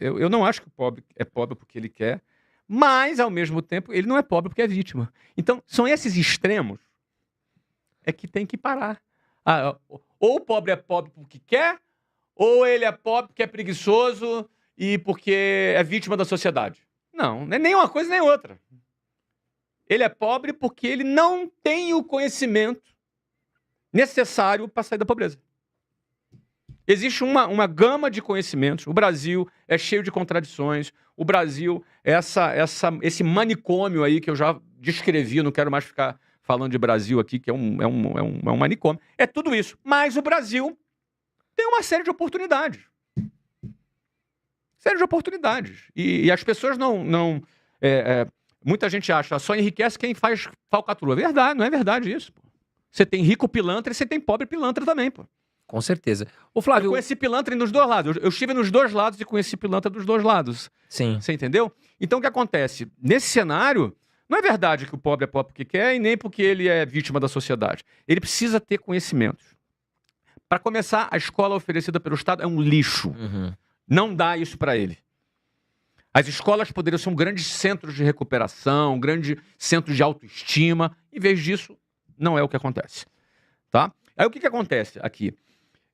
Eu não acho que o pobre é pobre porque ele quer, mas, ao mesmo tempo, ele não é pobre porque é vítima. Então, são esses extremos que tem que parar. Ou o pobre é pobre porque quer, ou ele é pobre porque é preguiçoso e porque é vítima da sociedade. Não é nem uma coisa nem outra. Ele é pobre porque ele não tem o conhecimento necessário para sair da pobreza. Existe uma gama de conhecimentos. O Brasil é cheio de contradições. O Brasil é esse manicômio aí que eu já descrevi, não quero mais ficar falando de Brasil aqui, que é um manicômio. É tudo isso. Mas o Brasil tem uma série de oportunidades. Série de oportunidades. E as pessoas não muita gente acha só enriquece quem faz falcatrua. É verdade, não é verdade isso. Pô. Você tem rico pilantra e você tem pobre pilantra também, pô. Com certeza. Ô, Flávio... Eu conheci pilantra nos dois lados. Eu estive nos dois lados e conheci pilantra dos dois lados. Sim. Você entendeu? Então, o que acontece? Nesse cenário, não é verdade que o pobre é pobre porque quer e nem porque ele é vítima da sociedade. Ele precisa ter conhecimentos. Para começar, a escola oferecida pelo Estado é um lixo. Uhum. Não dá isso para ele. As escolas poderiam ser um grande centro de recuperação, um grande centro de autoestima. Em vez disso, não é o que acontece. Tá? Aí o que acontece aqui?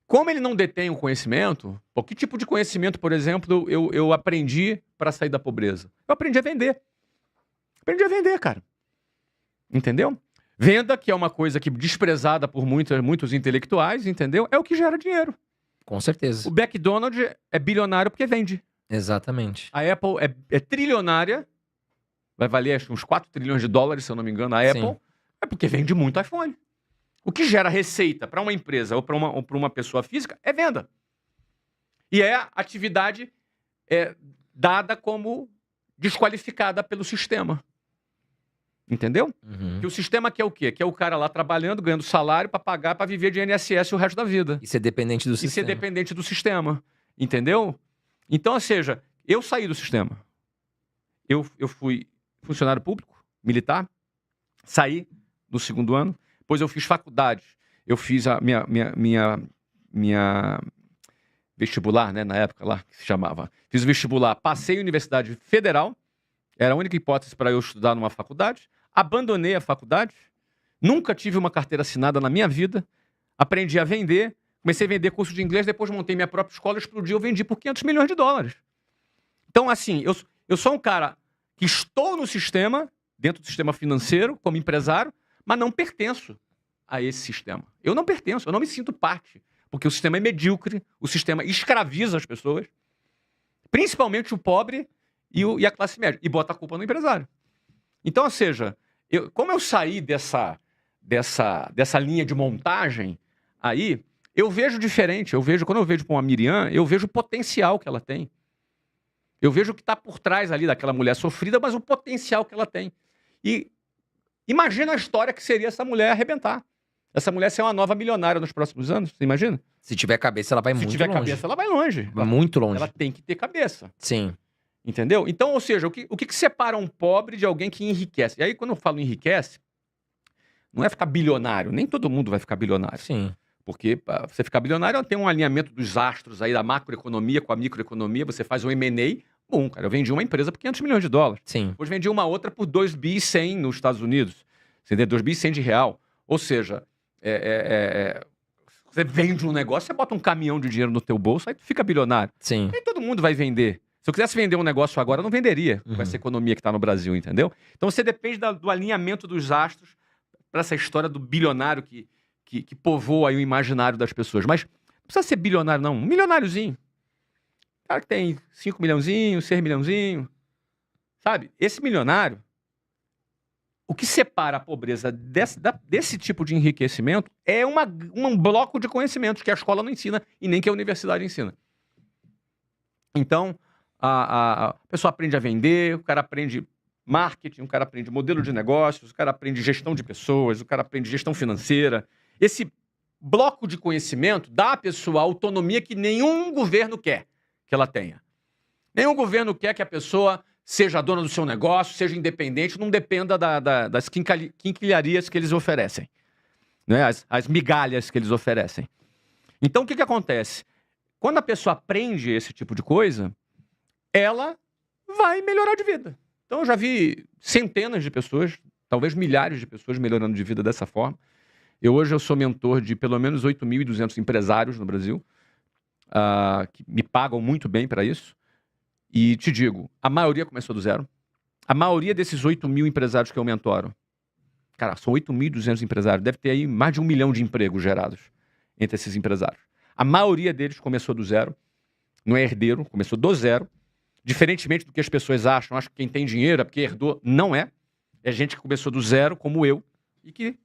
Como ele não detém o conhecimento, que tipo de conhecimento, por exemplo, eu aprendi para sair da pobreza? Eu aprendi a vender. Aprendi a vender, cara. Entendeu? Venda, que é uma coisa que desprezada por muitos intelectuais, entendeu? É o que gera dinheiro. Com certeza. O McDonald's é bilionário porque vende. Exatamente. A Apple é trilionária, vai valer acho, uns 4 trilhões de dólares, se eu não me engano, a Apple, Sim. é porque vende muito iPhone. O que gera receita para uma empresa ou para uma pessoa física é venda. E é atividade dada como desqualificada pelo sistema. Entendeu? Uhum. Que o sistema quer o quê? Quer o cara lá trabalhando, ganhando salário para pagar, para viver de INSS o resto da vida. E ser dependente do E sistema. ser dependente do sistema. Entendeu? Então, ou seja, eu saí do sistema. Eu fui funcionário público, militar, saí no segundo ano. Depois eu fiz faculdade, eu fiz a minha vestibular, né, na época lá, que se chamava. Fiz o vestibular, passei em Universidade Federal, era a única hipótese para eu estudar numa faculdade. Abandonei a faculdade, nunca tive uma carteira assinada na minha vida, aprendi a vender, comecei a vender curso de inglês, depois montei minha própria escola, explodi, eu vendi por 500 milhões de dólares. Então, assim, eu sou um cara que estou no sistema, dentro do sistema financeiro, como empresário, mas não pertenço a esse sistema. Eu não pertenço, eu não me sinto parte. Porque o sistema é medíocre, o sistema escraviza as pessoas, principalmente o pobre e a classe média, e bota a culpa no empresário. Então, ou seja, como eu saí dessa linha de montagem, aí eu vejo diferente. Quando eu vejo com a Miriam, eu vejo o potencial que ela tem. Eu vejo o que está por trás ali daquela mulher sofrida, mas o potencial que ela tem. E imagina a história que seria essa mulher arrebentar. Essa mulher ser uma nova milionária nos próximos anos, você imagina? Se tiver cabeça, ela vai muito longe. Se tiver cabeça, ela vai longe. Muito longe. Ela tem que ter cabeça. Sim. Entendeu? Então, ou seja, o que separa um pobre de alguém que enriquece? E aí, quando eu falo enriquece, não é ficar bilionário. Nem todo mundo vai ficar bilionário. Sim. Porque pra você ficar bilionário, tem um alinhamento dos astros aí da macroeconomia com a microeconomia. Você faz um M&A. Bom, cara, eu vendi uma empresa por 500 milhões de dólares. Sim. Depois vendi uma outra por 2 bi 100 nos Estados Unidos. Entendeu? 2 bi 100 de real. Ou seja, você vende um negócio, você bota um caminhão de dinheiro no teu bolso, aí tu fica bilionário. Sim. Nem todo mundo vai vender. Se eu quisesse vender um negócio agora, eu não venderia com essa economia que está no Brasil, entendeu? Então você depende do alinhamento dos astros para essa história do bilionário que povoa aí o imaginário das pessoas. Mas não precisa ser bilionário, não. Um milionáriozinho. Cara que tem 5 milhãozinho, 6 milhãozinho. Sabe? Esse milionário, o que separa a pobreza desse tipo de enriquecimento é um bloco de conhecimentos que a escola não ensina e nem que a universidade ensina. Então, a pessoa aprende a vender, o cara aprende marketing, o cara aprende modelo de negócios, o cara aprende gestão de pessoas, o cara aprende gestão financeira. Esse bloco de conhecimento dá à pessoa a autonomia que nenhum governo quer que ela tenha. Nenhum governo quer que a pessoa seja a dona do seu negócio, seja independente, não dependa das quinquilharias que eles oferecem, né? As migalhas que eles oferecem. Então, o que acontece? Quando a pessoa aprende esse tipo de coisa, ela vai melhorar de vida. Então eu já vi centenas de pessoas, talvez milhares de pessoas melhorando de vida dessa forma. Hoje eu sou mentor de pelo menos 8.200 empresários no Brasil, que me pagam muito bem para isso. E te digo, a maioria começou do zero. A maioria desses 8.000 empresários que eu mentoro, cara, são 8.200 empresários, deve ter aí mais de 1 milhão de empregos gerados entre esses empresários. A maioria deles começou do zero, não é herdeiro, começou do zero. Diferentemente do que as pessoas acham que quem tem dinheiro é porque herdou, não é. É gente que começou do zero, como eu, e que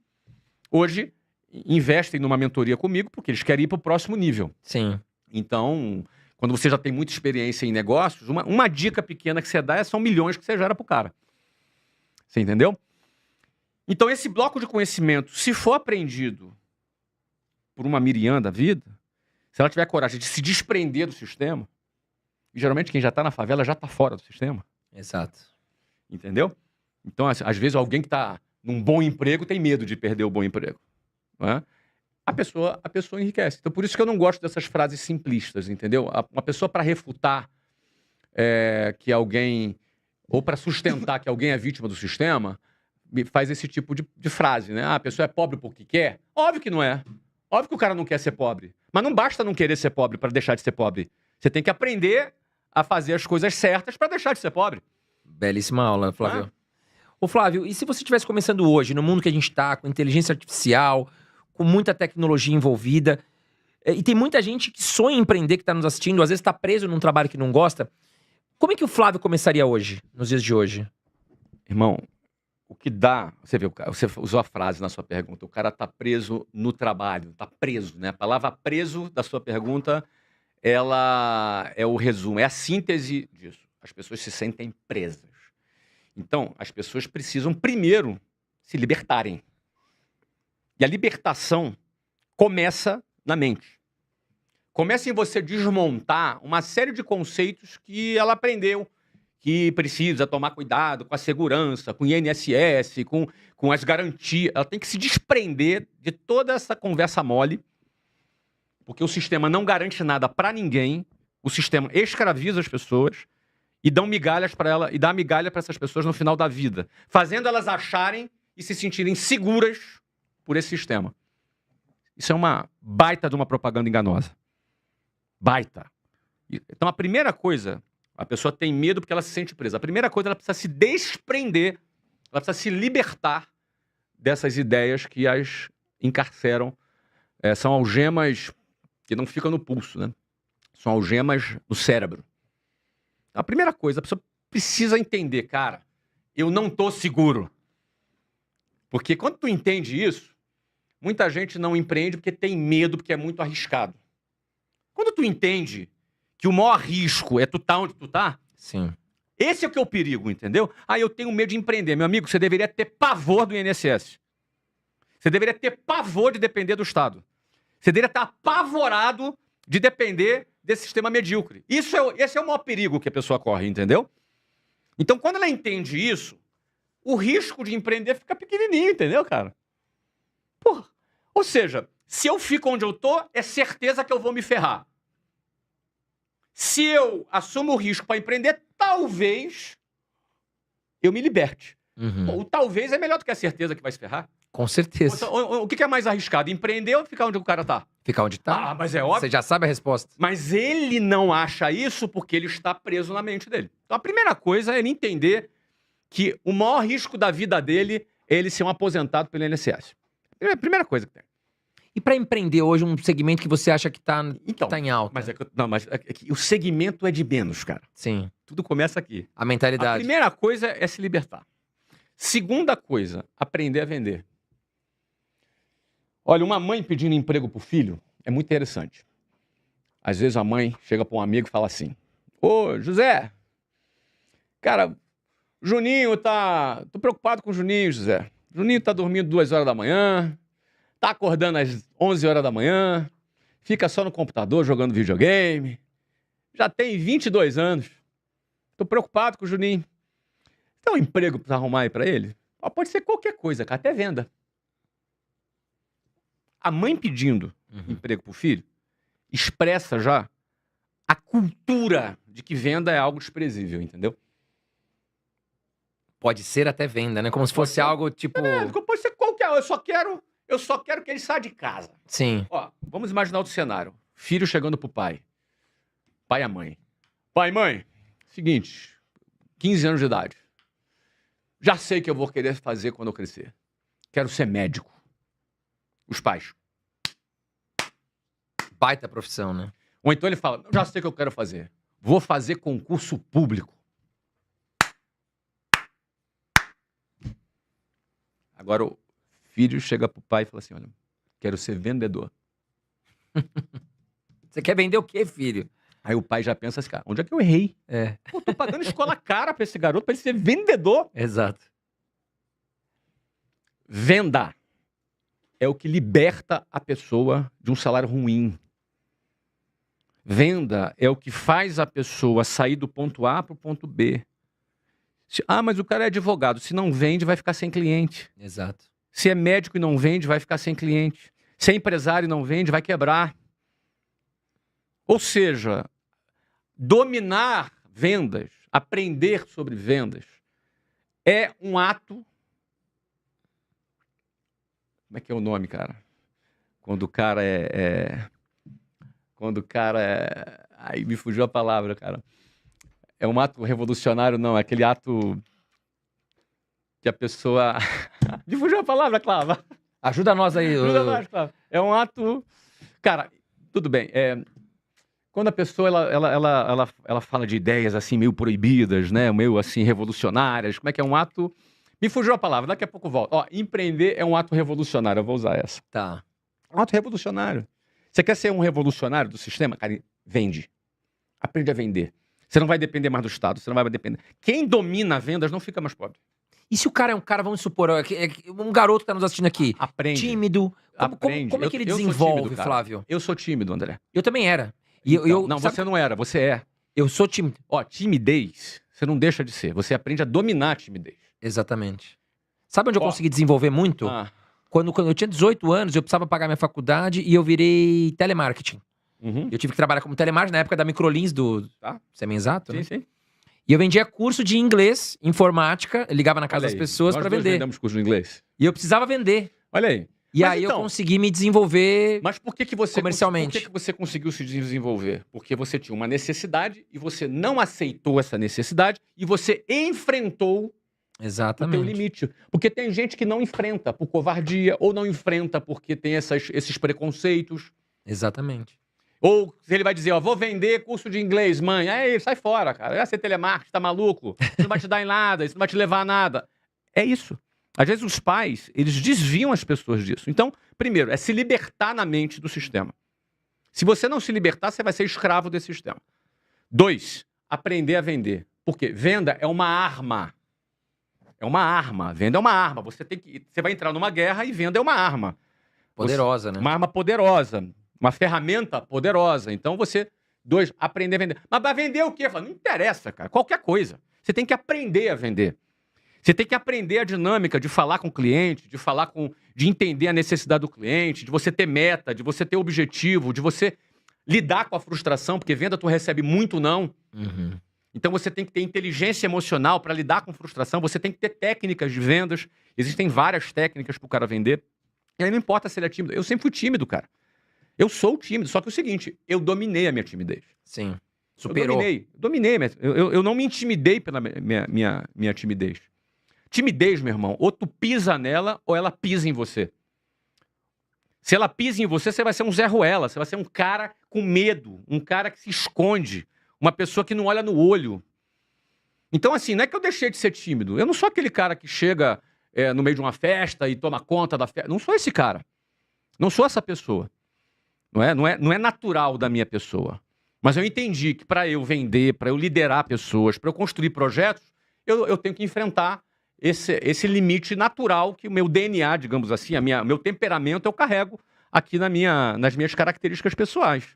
hoje investem numa mentoria comigo porque eles querem ir para o próximo nível. Sim. Então, quando você já tem muita experiência em negócios, uma dica pequena que você dá são milhões que você gera pro cara. Você entendeu? Então, esse bloco de conhecimento, se for aprendido por uma Miriam da vida, se ela tiver coragem de se desprender do sistema, e geralmente quem já está na favela já está fora do sistema. Exato. Entendeu? Então, às vezes, alguém que está num bom emprego tem medo de perder o bom emprego. Não é? A pessoa enriquece. Então, por isso que eu não gosto dessas frases simplistas, entendeu? Uma pessoa para refutar que alguém, ou para sustentar que alguém é vítima do sistema, faz esse tipo de frase, né? A pessoa é pobre porque quer? Óbvio que não é. Óbvio que o cara não quer ser pobre. Mas não basta não querer ser pobre para deixar de ser pobre. Você tem que aprender a fazer as coisas certas para deixar de ser pobre. Belíssima aula, Flávio. Ô, Flávio, e se você estivesse começando hoje, no mundo que a gente está, com inteligência artificial, com muita tecnologia envolvida, e tem muita gente que sonha em empreender, que está nos assistindo, às vezes está preso num trabalho que não gosta, como é que o Flávio começaria hoje, nos dias de hoje? Irmão, o que dá... Você usou a frase na sua pergunta, o cara está preso no trabalho, está preso, né? A palavra preso da sua pergunta, ela é o resumo, é a síntese disso. As pessoas se sentem presas. Então, as pessoas precisam primeiro se libertarem. E a libertação começa na mente. Começa em você desmontar uma série de conceitos que ela aprendeu, que precisa tomar cuidado com a segurança, com o INSS, com as garantias. Ela tem que se desprender de toda essa conversa mole, porque o sistema não garante nada para ninguém, o sistema escraviza as pessoas e dá migalhas para ela, e dá migalha para essas pessoas no final da vida, fazendo elas acharem e se sentirem seguras por esse sistema. Isso é uma baita de uma propaganda enganosa. Baita. Então, a primeira coisa, a pessoa tem medo porque ela se sente presa. A primeira coisa, ela precisa se desprender, ela precisa se libertar dessas ideias que as encarceram. São algemas que não ficam no pulso, né? São algemas no cérebro. Então, a primeira coisa, a pessoa precisa entender, cara, eu não tô seguro. Porque quando tu entende isso, muita gente não empreende porque tem medo, porque é muito arriscado. Quando tu entende que o maior risco é tu tá onde tu tá, sim, esse é o que é o perigo, entendeu? Eu tenho medo de empreender. Meu amigo, você deveria ter pavor do INSS. Você deveria ter pavor de depender do Estado. Você deveria estar apavorado de depender desse sistema medíocre. Esse é o maior perigo que a pessoa corre, entendeu? Então, quando ela entende isso, o risco de empreender fica pequenininho, entendeu, cara? Porra. Ou seja, se eu fico onde eu tô, é certeza que eu vou me ferrar. Se eu assumo o risco para empreender, talvez eu me liberte. O talvez é melhor do que a certeza que vai se ferrar. Com certeza. O que é mais arriscado? Empreender ou ficar onde o cara tá? Ficar onde tá? Mas é óbvio. Você já sabe a resposta. Mas ele não acha isso porque ele está preso na mente dele. Então a primeira coisa é ele entender que o maior risco da vida dele é ele ser um aposentado pelo INSS. É a primeira coisa que tem. E para empreender hoje, um segmento que você acha que tá em alta? Mas o segmento é de menos, cara. Sim. Tudo começa aqui. A mentalidade. A primeira coisa é se libertar. Segunda coisa, aprender a vender. Olha, uma mãe pedindo emprego pro filho é muito interessante. Às vezes a mãe chega para um amigo e fala assim: Ô, José, cara, Juninho tá... Tô preocupado com o Juninho, José. Juninho tá dormindo 2 horas da manhã, tá acordando às 11 horas da manhã, fica só no computador jogando videogame, já tem 22 anos. Tô preocupado com o Juninho. Tem um emprego pra arrumar aí pra ele? Pode ser qualquer coisa, cara, até venda. A mãe pedindo emprego pro filho expressa já a cultura de que venda é algo desprezível, entendeu? Pode ser até venda, né? Como se fosse ser. algo tipo... Pode ser qualquer. Eu só quero que ele saia de casa. Sim. Ó, vamos imaginar outro cenário. Filho chegando pro pai. Pai e a mãe. Pai e mãe, seguinte, 15 anos de idade. Já sei o que eu vou querer fazer quando eu crescer. Quero ser médico. Os pais. Baita profissão, né? Ou então ele fala, já sei o que eu quero fazer. Vou fazer concurso público. Agora o filho chega pro pai e fala assim, olha, quero ser vendedor. Você quer vender o quê, filho? Aí o pai já pensa assim, cara, onde é que eu errei? Pô, tô pagando escola cara pra esse garoto, pra ele ser vendedor. Exato. Venda é o que liberta a pessoa de um salário ruim. Venda é o que faz a pessoa sair do ponto A para o ponto B. Mas o cara é advogado. Se não vende, vai ficar sem cliente. Exato. Se é médico e não vende, vai ficar sem cliente. Se é empresário e não vende, vai quebrar. Ou seja, dominar vendas, aprender sobre vendas, é um ato... Como é que é o nome, cara? Quando o cara Quando o cara é... Aí me fugiu a palavra, cara. É um ato revolucionário, não. É aquele ato que a pessoa... Me fugiu a palavra, Clava. Ajuda nós aí. Ajuda nós, Clava. É um ato... Cara, tudo bem. Quando a pessoa ela fala de ideias assim meio proibidas, né? Meio assim revolucionárias. Como é que é um ato... Me fugiu a palavra, daqui a pouco eu volto. Ó, empreender é um ato revolucionário, eu vou usar essa. Tá. Um ato revolucionário. Você quer ser um revolucionário do sistema? Cara, vende. Aprende a vender. Você não vai depender mais do Estado, você não vai depender. Quem domina vendas não fica mais pobre. E se o cara é um cara, vamos supor, um garoto que tá nos assistindo aqui, Aprende. tímido, como é que ele desenvolve, tímido, Flávio? Eu sou tímido, André. Eu também era. Não, você não era, você é. Eu sou tímido. Ó, timidez, você não deixa de ser. Você aprende a dominar a timidez. Exatamente. Sabe onde eu consegui desenvolver muito? Quando eu tinha 18 anos, eu precisava pagar minha faculdade e eu virei telemarketing. Uhum. Eu tive que trabalhar como telemarketing na época da Microlins do Semi-Exato, né? Sim. E eu vendia curso de inglês, informática, eu ligava na casa das pessoas pra vender. Nós vendemos curso de inglês. E eu precisava vender. Olha aí. E aí eu consegui me desenvolver Mas por que você comercialmente. Por que você conseguiu se desenvolver? Porque você tinha uma necessidade e você não aceitou essa necessidade e você enfrentou exatamente o teu limite. Porque tem gente que não enfrenta por covardia ou não enfrenta porque tem esses preconceitos. Exatamente. Ou se ele vai dizer, ó, vou vender curso de inglês, mãe. Aí, sai fora, cara. Vai ser telemarketing, tá maluco? Isso não vai te dar em nada, isso não vai te levar a nada. É isso. Às vezes os pais, eles desviam as pessoas disso. Então, primeiro, é se libertar na mente do sistema. Se você não se libertar, você vai ser escravo desse sistema. 2, aprender a vender. Por quê? Venda é uma arma. É uma arma. Venda é uma arma. Você vai entrar numa guerra e venda é uma arma. Poderosa, né? Uma arma poderosa. Uma ferramenta poderosa. Então você... 2, aprender a vender. Mas vai vender o quê? Não interessa, cara. Qualquer coisa. Você tem que aprender a vender. Você tem que aprender a dinâmica de falar com o cliente, de entender a necessidade do cliente, de você ter meta, de você ter objetivo, de você lidar com a frustração, porque venda tu recebe muito não. Uhum. Então você tem que ter inteligência emocional para lidar com frustração, você tem que ter técnicas de vendas. Existem várias técnicas para o cara vender. E aí não importa se ele é tímido. Eu sempre fui tímido, cara. Eu sou tímido, só que é o seguinte, eu dominei a minha timidez. Sim. Superou. Eu dominei. Eu não me intimidei pela minha timidez. Timidez, meu irmão, ou tu pisa nela ou ela pisa em você. Se ela pisa em você, você vai ser um Zé Ruela, você vai ser um cara com medo, um cara que se esconde, uma pessoa que não olha no olho. Então, assim, não é que eu deixei de ser tímido. Eu não sou aquele cara que chega no meio de uma festa e toma conta da festa. Não sou esse cara. Não sou essa pessoa. Não é natural da minha pessoa. Mas eu entendi que para eu vender, para eu liderar pessoas, para eu construir projetos, eu tenho que enfrentar esse limite natural que o meu DNA, digamos assim, meu temperamento eu carrego aqui nas minhas características pessoais.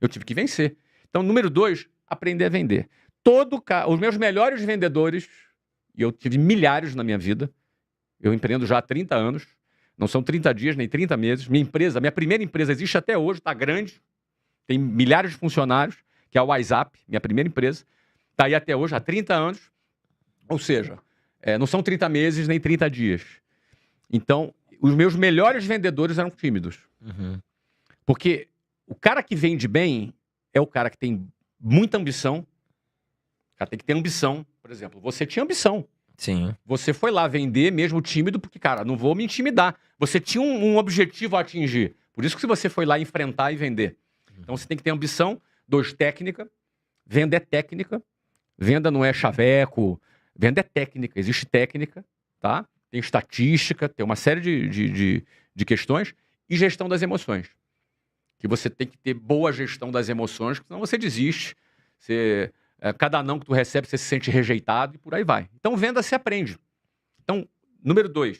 Eu tive que vencer. Então, número 2, aprender a vender. Os meus melhores vendedores, e eu tive milhares na minha vida, eu empreendo já há 30 anos, não são 30 dias nem 30 meses. Minha primeira empresa existe até hoje, está grande, tem milhares de funcionários, que é a WhatsApp, minha primeira empresa. Está aí até hoje, há 30 anos. Ou seja, não são 30 meses nem 30 dias. Então, os meus melhores vendedores eram tímidos. Uhum. Porque o cara que vende bem é o cara que tem muita ambição. O cara tem que ter ambição. Por exemplo, você tinha ambição. Sim. Você foi lá vender mesmo tímido, porque, cara, não vou me intimidar. Você tinha um objetivo a atingir. Por isso que você foi lá enfrentar e vender. Então você tem que ter ambição. 2, técnica. Venda é técnica. Venda não é chaveco. Venda é técnica. Existe técnica, tá? Tem estatística, tem uma série de questões. E gestão das emoções. Que você tem que ter boa gestão das emoções, senão você desiste. Cada não que tu recebe, você se sente rejeitado e por aí vai. Então, venda se aprende. Então, número 2.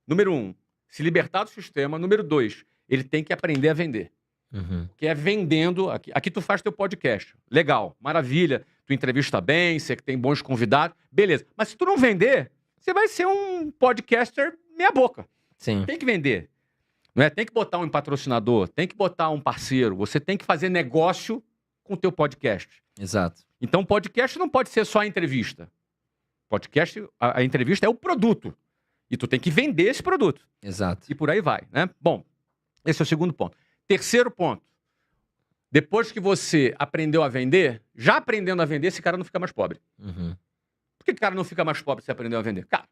Número 1, se libertar do sistema. Número 2, ele tem que aprender a vender. Uhum. Que é vendendo. Aqui tu faz teu podcast. Legal, maravilha. Tu entrevista bem, você tem bons convidados. Beleza. Mas se tu não vender, você vai ser um podcaster meia boca. Sim. Tem que vender. Não é? Tem que botar um patrocinador, tem que botar um parceiro. Você tem que fazer negócio com o teu podcast. Exato. Então, podcast não pode ser só a entrevista. Podcast, a entrevista é o produto. E tu tem que vender esse produto. Exato. E por aí vai, né? Bom, esse é o segundo ponto. Terceiro ponto. Depois que você aprendeu a vender, já aprendendo a vender, esse cara não fica mais pobre. Uhum. Por que o cara não fica mais pobre se aprendeu a vender? Cara,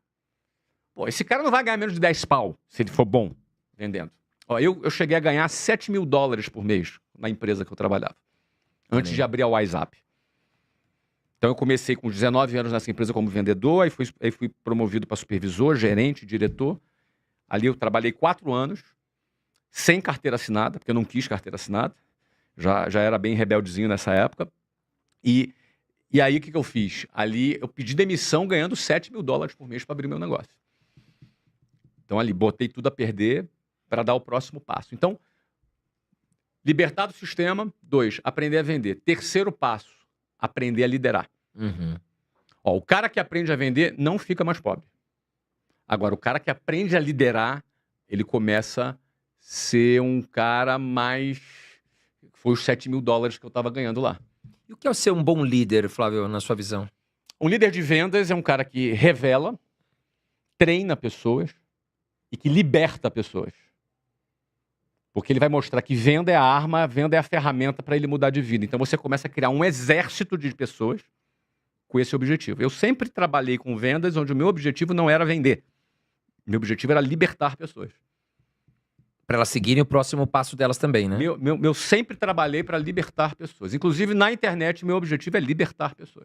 esse cara não vai ganhar menos de 10 pau, se ele for bom vendendo. Ó, eu cheguei a ganhar $7.000 por mês na empresa que eu trabalhava. Antes de abrir a WhatsApp. Então eu comecei com 19 anos nessa empresa como vendedor, aí fui promovido para supervisor, gerente, diretor. Ali eu trabalhei 4 anos, sem carteira assinada, porque eu não quis carteira assinada. Já era bem rebeldezinho nessa época. E aí o que eu fiz? Ali eu pedi demissão ganhando $7.000 por mês para abrir meu negócio. Então ali botei tudo a perder para dar o próximo passo. Então, libertar do sistema. 2, aprender a vender. Terceiro passo, aprender a liderar. Uhum. Ó, o cara que aprende a vender não fica mais pobre. Agora, o cara que aprende a liderar, ele começa a ser um cara mais... Foi os $7.000 que eu estava ganhando lá. E o que é ser um bom líder, Flávio, na sua visão? Um líder de vendas é um cara que revela, treina pessoas e que liberta pessoas. Porque ele vai mostrar que venda é a arma, venda é a ferramenta para ele mudar de vida. Então você começa a criar um exército de pessoas com esse objetivo. Eu sempre trabalhei com vendas onde o meu objetivo não era vender. Meu objetivo era libertar pessoas. Para elas seguirem o próximo passo delas também, né? Eu sempre trabalhei para libertar pessoas. Inclusive, na internet, meu objetivo é libertar pessoas.